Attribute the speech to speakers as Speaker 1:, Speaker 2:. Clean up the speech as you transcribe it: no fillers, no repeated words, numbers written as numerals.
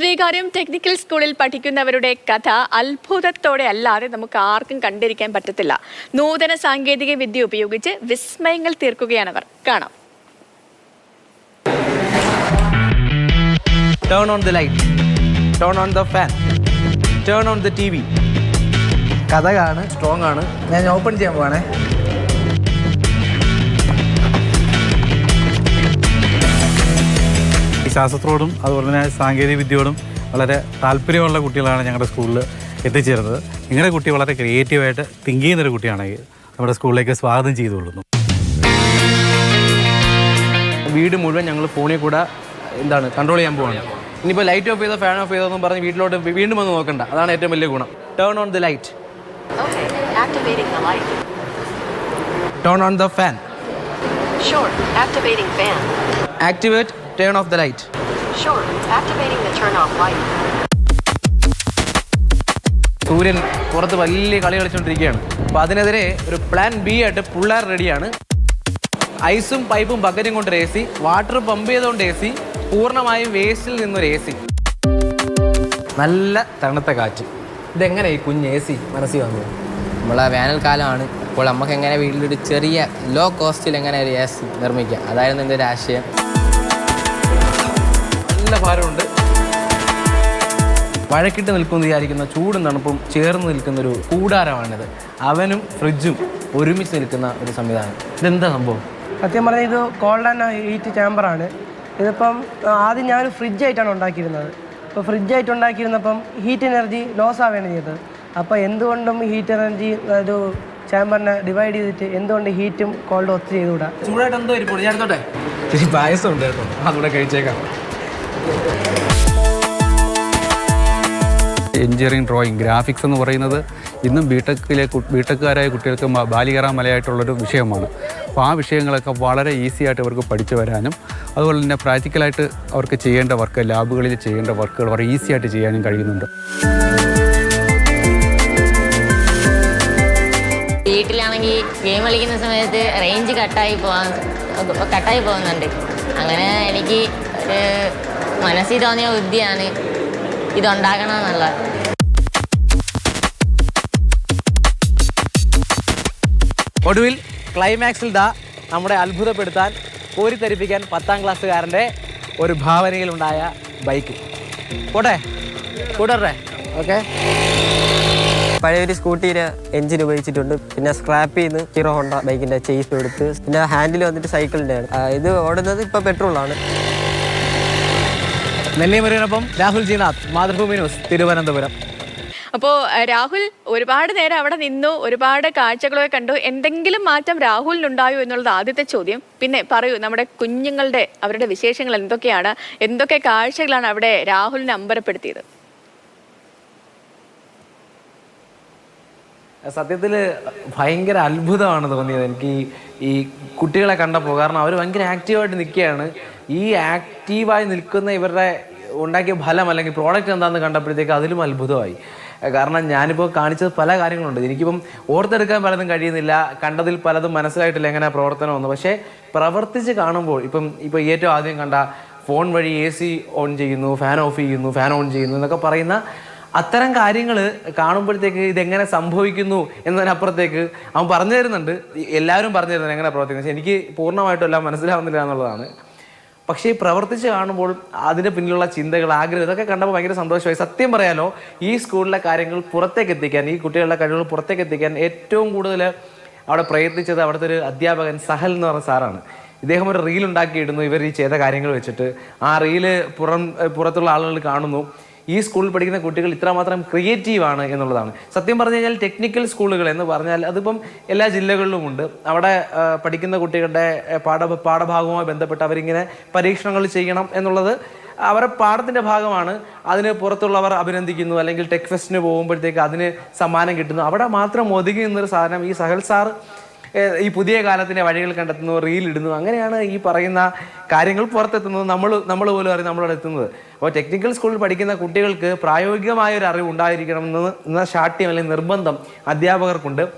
Speaker 1: Sreekaryam technical സ്കൂളിൽ പഠിക്കുന്നവരുടെ കഥ അത്ഭുതത്തോടെ അല്ലാതെ നമുക്ക് ആർക്കും കണ്ടിരിക്കാൻ പറ്റത്തില്ല. നൂതന സാങ്കേതിക വിദ്യ ഉപയോഗിച്ച് വിസ്മയങ്ങൾ തീർക്കുകയാണവർ. കാണാം.
Speaker 2: Turn on the light. Turn on the fan. Turn on the TV. കഥകാണ്, സ്ട്രോങ് ആണ്. ഞാൻ ഓപ്പൺ ചെയ്യാൻ പോവാണേ.
Speaker 3: ശാസ്ത്രത്തോടും അതുപോലെ തന്നെ സാങ്കേതിക വിദ്യയോടും വളരെ താല്പര്യമുള്ള കുട്ടികളാണ് ഞങ്ങളുടെ സ്കൂളിൽ എത്തിച്ചേരുന്നത്. നിങ്ങളുടെ കുട്ടി വളരെ ക്രിയേറ്റീവായിട്ട് തിങ്ക് ചെയ്യുന്നൊരു കുട്ടിയാണെങ്കിൽ നമ്മുടെ സ്കൂളിലേക്ക് സ്വാഗതം ചെയ്തുകൊള്ളുന്നു.
Speaker 2: വീട് മുഴുവൻ ഞങ്ങൾ ഫോണിൽ കൂടെ കൺട്രോൾ ചെയ്യാൻ പോവാണ്. ഇനിയിപ്പോൾ ലൈറ്റ് ഓഫ് ചെയ്തോ ഫാൻ ഓഫ് ചെയ്തോ എന്നും പറഞ്ഞ് വീട്ടിലോട്ട് വീണ്ടും വന്ന് നോക്കണ്ട. അതാണ് ഏറ്റവും വലിയ ഗുണം. Turn on the light. Turn on the fan. Activate turn off the light.
Speaker 4: Sure, activating the turn off light.
Speaker 2: സൂര്യൻ പുറത്ത് വലിയ കളി കളിച്ചുകൊണ്ടിരിക്കുകയാണ്. അപ്പോൾ അതിനെതിരെ ഒരു പ്ലാൻ ബി ആയിട്ട് പിള്ളേർ റെഡിയാണ്. ഐസും പൈപ്പും ബക്കറ്റും കൊണ്ട് എ സി, വാട്ടർ പമ്പ് ചെയ്തുകൊണ്ട് എ സി, പൂർണ്ണമായും വേസ്റ്റിൽ നിന്നൊരു എ സി, നല്ല തണുത്ത കാറ്റ്. ഇതെങ്ങനെ ഈ കുഞ്ഞ് എ സി മനസ്സിൽ വന്നത്?
Speaker 5: നമ്മളെ വേനൽക്കാലമാണ്. അപ്പോൾ നമുക്ക് എങ്ങനെ വീട്ടിലൊരു ചെറിയ ലോ കോസ്റ്റിൽ എങ്ങനെ ഒരു എ സി നിർമ്മിക്കാം, അതായിരുന്നു എൻ്റെ ഒരു ആശയം.
Speaker 2: നല്ല ഭാരമുണ്ട്. വഴക്കിട്ട് നിൽക്കുമെന്ന് വിചാരിക്കുന്ന ചൂടും തണുപ്പും ചേർന്ന് നിൽക്കുന്നൊരു കൂടാരമാണിത്. അവനും ഫ്രിഡ്ജും ഒരുമിച്ച് നിൽക്കുന്ന ഒരു സംവിധാനം. ഇതെന്താ സംഭവം?
Speaker 6: സത്യം പറഞ്ഞാൽ ഇത് കോൾഡ് ആൻഡ് ഹീറ്റ് ചാമ്പറാണ്. ഇതിപ്പം ആദ്യം ഞാനൊരു ഫ്രിഡ്ജായിട്ടാണ് ഉണ്ടാക്കിയിരുന്നത്. അപ്പോൾ ഫ്രിഡ്ജായിട്ട് ഉണ്ടാക്കിയിരുന്നപ്പം ഹീറ്റ് എനർജി ലോസ് ആവുകയാണ് ചെയ്തത്. അപ്പോൾ എന്തുകൊണ്ടും ഹീറ്റ് എനർജി ഒരു ചാമ്പറിനെ ഡിവൈഡ് ചെയ്തിട്ട് എന്തുകൊണ്ട് ഹീറ്റും കോൾഡും ഒത്തു ചെയ്തുകൂടാ?
Speaker 2: ചൂടായിട്ട് എന്തോ ഇരിപ്പുണ്ട്. ഞാൻ എടുത്തോട്ടെ. ഇച്ചിരി പായസം ഉണ്ട് കേട്ടോ, അതുകൂടെ കഴിച്ചേക്കാം.
Speaker 3: എഞ്ചിനീയറിംഗ് ഡ്രോയിങ് ഗ്രാഫിക്സ് എന്ന് പറയുന്നത് ഇന്നും ബിടെക്കുകാരായ കുട്ടികൾക്ക് ബാലികേറാ മലയായിട്ടുള്ളൊരു വിഷയമാണ്. അപ്പോൾ ആ വിഷയങ്ങളൊക്കെ വളരെ ഈസി ആയിട്ട് അവർക്ക് പഠിച്ചു വരാനും അതുപോലെ തന്നെ പ്രാക്ടിക്കലായിട്ട് അവർക്ക് ചെയ്യേണ്ട വർക്ക്, ലാബുകളിൽ ചെയ്യേണ്ട വർക്കുകൾ വളരെ ഈസി ആയിട്ട് ചെയ്യാനും കഴിയുന്നുണ്ട്.
Speaker 7: വീട്ടിലാണെങ്കിൽ ഗെയിം കളിക്കുന്ന സമയത്ത് റേഞ്ച് കട്ടായി പോകുന്നുണ്ട്. അങ്ങനെ എനിക്ക് ഒരു മനസ്സിൽ തോന്നിയ ബുദ്ധിയാണ് ഇതുണ്ടാക്കണമെന്നുള്ള.
Speaker 2: ഒടുവിൽ ക്ലൈമാക്സിൽ നമ്മുടെ അത്ഭുതപ്പെടുത്താൻ കോരിത്തരിപ്പിക്കാൻ 10ാം ക്ലാസ്സുകാരൻ്റെ ഒരു ഭാവനയിലുണ്ടായ ബൈക്ക്. പോട്ടെ കൂട്ടറേ. ഓക്കെ.
Speaker 5: പഴയൊരു സ്കൂട്ടിയുടെ എഞ്ചിൻ ഉപയോഗിച്ചിട്ടുണ്ട്. പിന്നെ സ്ക്രാപ്പ് ചെയ്യുന്ന ഹീറോ ഹോണ്ട ബൈക്കിൻ്റെ ചേസ് എടുത്ത്, പിന്നെ ഹാൻഡിൽ വന്നിട്ട് സൈക്കിളിൻ്റെ ആണ്. ഇത് ഓടുന്നത് ഇപ്പോൾ പെട്രോളാണ്.
Speaker 2: നെല്ലിമുരുകനൊപ്പം രാഹുൽ ജിനാഥ്, മാതൃഭൂമി ന്യൂസ്, തിരുവനന്തപുരം.
Speaker 1: അപ്പോൾ രാഹുൽ ഒരുപാട് നേരം അവിടെ നിന്നു, ഒരുപാട് കാഴ്ചകളൊക്കെ കണ്ടു. എന്തെങ്കിലും മാറ്റം രാഹുലിനുണ്ടായോ എന്നുള്ളത് ആദ്യത്തെ ചോദ്യം. പിന്നെ പറയൂ, നമ്മുടെ കുഞ്ഞുങ്ങളുടെ അവരുടെ വിശേഷങ്ങൾ എന്തൊക്കെയാണ്, എന്തൊക്കെ കാഴ്ചകളാണ് അവിടെ രാഹുലിനെ അമ്പരപ്പെടുത്തിയത്?
Speaker 2: സത്യത്തിൽ ഭയങ്കര അത്ഭുതമാണ് തോന്നിയത് എനിക്ക് ഈ കുട്ടികളെ കണ്ടപ്പോൾ. കാരണം അവർ ഭയങ്കര ആക്റ്റീവായിട്ട് നിൽക്കുകയാണ്. ഈ ആക്റ്റീവായി നിൽക്കുന്ന ഇവരുടെ ഉണ്ടാക്കിയ ഫലം അല്ലെങ്കിൽ പ്രോഡക്റ്റ് എന്താണെന്ന് കണ്ടപ്പോഴത്തേക്ക് അതിലും അത്ഭുതമായി. കാരണം ഞാനിപ്പോൾ കാണിച്ചത് പല കാര്യങ്ങളുണ്ട്. എനിക്കിപ്പം ഓർത്തെടുക്കാൻ പലതും കഴിയുന്നില്ല, കണ്ടതിൽ പലതും മനസ്സിലായിട്ടില്ല എങ്ങനെ പ്രവർത്തനമെന്ന്. പക്ഷേ പ്രവർത്തിച്ച് കാണുമ്പോൾ ഇപ്പോൾ ഏറ്റവും ആദ്യം കണ്ട ഫോൺ വഴി എ സി ഓൺ ചെയ്യുന്നു, ഫാൻ ഓഫ് ചെയ്യുന്നു, ഫാൻ ഓൺ ചെയ്യുന്നു എന്നൊക്കെ പറയുന്ന അത്തരം കാര്യങ്ങൾ കാണുമ്പോഴത്തേക്ക് ഇതെങ്ങനെ സംഭവിക്കുന്നു എന്നതിനപ്പുറത്തേക്ക് അവൻ പറഞ്ഞു തരുന്നുണ്ട്. എല്ലാവരും പറഞ്ഞു തരുന്നത് എങ്ങനെ പ്രവർത്തിക്കുന്നത്. പക്ഷേ എനിക്ക് പൂർണ്ണമായിട്ടും എല്ലാം മനസ്സിലാവുന്നില്ല എന്നുള്ളതാണ്. പക്ഷേ ഈ പ്രവർത്തിച്ച് കാണുമ്പോൾ അതിന് പിന്നിലുള്ള ചിന്തകൾ, ആഗ്രഹം, ഇതൊക്കെ കണ്ടപ്പോൾ ഭയങ്കര സന്തോഷമായി. സത്യം പറയാലോ, ഈ സ്കൂളിലെ കാര്യങ്ങൾ പുറത്തേക്ക് എത്തിക്കാൻ, ഈ കുട്ടികളുടെ കഴിവുകൾ പുറത്തേക്ക് എത്തിക്കാൻ ഏറ്റവും കൂടുതൽ അവിടെ പ്രയത്നിച്ചത് അവിടുത്തെ ഒരു അധ്യാപകൻ സഹൽ എന്ന് പറഞ്ഞ സാറാണ്. ഇദ്ദേഹം ഒരു റീൽ ഉണ്ടാക്കിയിടുന്നു ഇവർ ഈ ചെയ്ത കാര്യങ്ങൾ വെച്ചിട്ട്. ആ റീല് പുറത്തുള്ള ആളുകൾ കാണുന്നു. ഈ സ്കൂളിൽ പഠിക്കുന്ന കുട്ടികൾ ഇത്രമാത്രം ക്രിയേറ്റീവാണ് എന്നുള്ളതാണ്. സത്യം പറഞ്ഞു കഴിഞ്ഞാൽ ടെക്നിക്കൽ സ്കൂളുകൾ എന്ന് പറഞ്ഞാൽ അതിപ്പം എല്ലാ ജില്ലകളിലും ഉണ്ട്. അവിടെ പഠിക്കുന്ന കുട്ടികളുടെ പാഠഭാഗവുമായി ബന്ധപ്പെട്ട് അവരിങ്ങനെ പരീക്ഷണങ്ങൾ ചെയ്യണം എന്നുള്ളത് അവരുടെ പാഠത്തിൻ്റെ ഭാഗമാണ്. അതിന് പുറത്തുള്ളവർ അഭിനന്ദിക്കുന്നു, അല്ലെങ്കിൽ ടെക് ഫെസ്റ്റിന് പോകുമ്പോഴത്തേക്ക് അതിന് സമ്മാനം കിട്ടുന്നു. അവിടെ മാത്രം ഒതുങ്ങി നിന്നൊരു സാധനം ഈ സഹൽ സാർ ഈ പുതിയ കാലത്തിൻ്റെ വഴികൾ കണ്ടെത്തുന്നു, റീലിടുന്നു. അങ്ങനെയാണ് ഈ പറയുന്ന കാര്യങ്ങൾ പുറത്തെത്തുന്നത്. നമ്മൾ പോലും അറിയാം നമ്മളവിടെ എത്തുന്നത്. അപ്പോൾ ടെക്നിക്കൽ സ്കൂളിൽ പഠിക്കുന്ന കുട്ടികൾക്ക് പ്രായോഗികമായ ഒരു അറിവ് ഉണ്ടായിരിക്കണം എന്ന ശാഠ്യം അല്ലെങ്കിൽ നിർബന്ധം അധ്യാപകർക്കുണ്ട്.